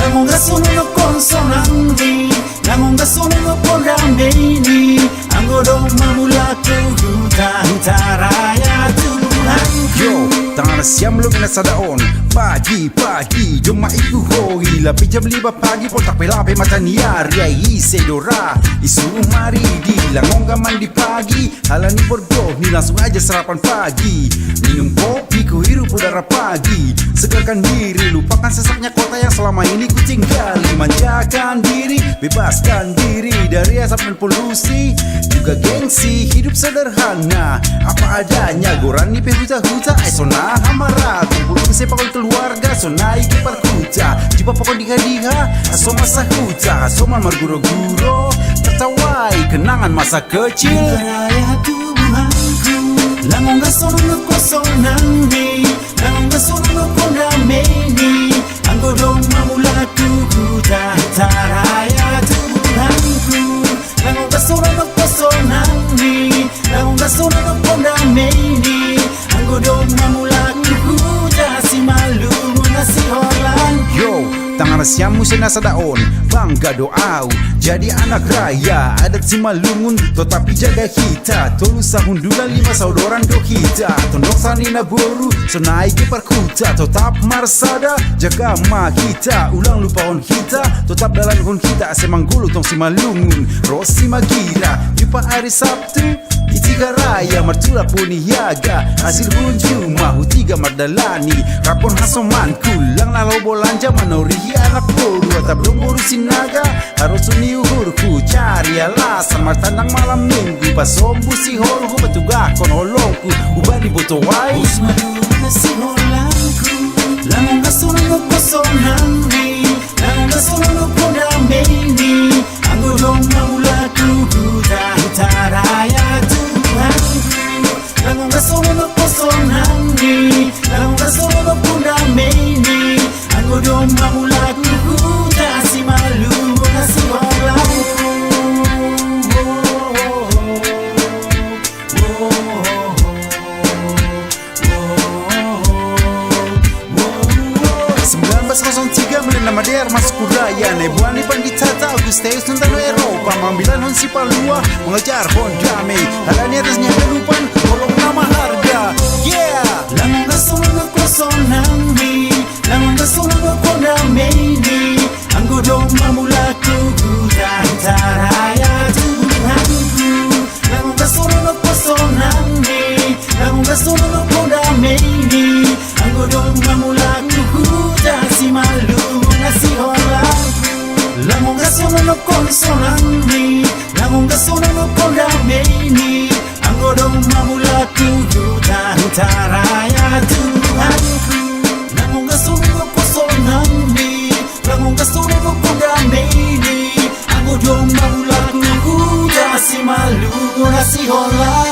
Langonga sono no konsonanti, langonga sono no pondameni, anggodo mamulaku hutaraya Tuhanku. Yo, tangan siam lumina sa daon. Pagi, jom iku hoi. Lapi jam 5 pagi pun tak pelape mata niari. Ai sedora, isuruh mari di Langonga mandi pagi. Halani borgo, ni langsung aja sarapan pagi. Minum kopi, ku hirup udara pagi. Segarkan diri, lupakan sesaknya kota yang selama ini ku tinggali. Manjakan diri, bebaskan diri dari asap dan polusi. Juga gengsi, hidup sederhana. Apa adanya, gorani pe huta-huta. Sona hamara, kumpul sepakol keluarga. Sona iki parkuca, jipa pokok diha-diha. Asoma sahuta, asoma marguro-guro. Tertawai kenangan masa kecil. Raya Tuhanku, langonga sono no konsonanti, langonga sono no pondameni, anggodo mamulaku hutaraya Tuhanku. Langonga sono no konsonanti, langonga sono no pondameni, anggodo mamulaku hutasimalu nasi holan. Yo, tangan siamu senasa daon. Bangga doau, jadi anak raya. Adat Simalungun, tetapi jaga kita. Tolu sahundula 5 saudoran do kita. Tondok sanina boru, sonai ke parkuta. Tetap marsada, jaga ma kita. Ulang lupa on kita, tetap dalam hon kita. Semanggulu tong Simalungun, Rosi Magira. Jumpa hari Sabtu, Itiga raya, martula puni hiaga. Hasil hunjuma, hutiga mardalani. Rapon hasomanku, lang lalau bolanja. Manorihi anak boru, atap boru sinaga. Harus suni uhurku, cari alasan. Martandang malam minggu, pasombu si holku. Batugak konolongku, ubani botowai. Usmadu nasi holanku, langonga sono no konsonanti, langonga sono no pondameni, anggodo mamulaku hutaraya Tuhanku. Langonga sono no konsonanti, langonga sono no pondameni, anggodo mamulaku hutasimalu nasi holanku. Tiga melena mader masuk kuraya. Nebuani panditata Agusteus nuntano Eropa. Mambilan hon si palua, mengejar hon damai. Halani atasnya kelupan, tolong nama harga. Yeah! Langonga sono no konsonanti, langonga sono no pondameni, anggodo mamulaku hutaraya Tuhanku. Langonga sono no konsonanti, langonga sono no pondameni, anggodo mamulaku hutasimalu nasi holanku. Langonga sono no konsonanti, langonga sono no pondameni, anggodo mamulaku hutaraya Tuhanku. Langonga sono no konsonanti, langonga sono no pondameni, anggodo mamulaku hutasimalu nasi holanku.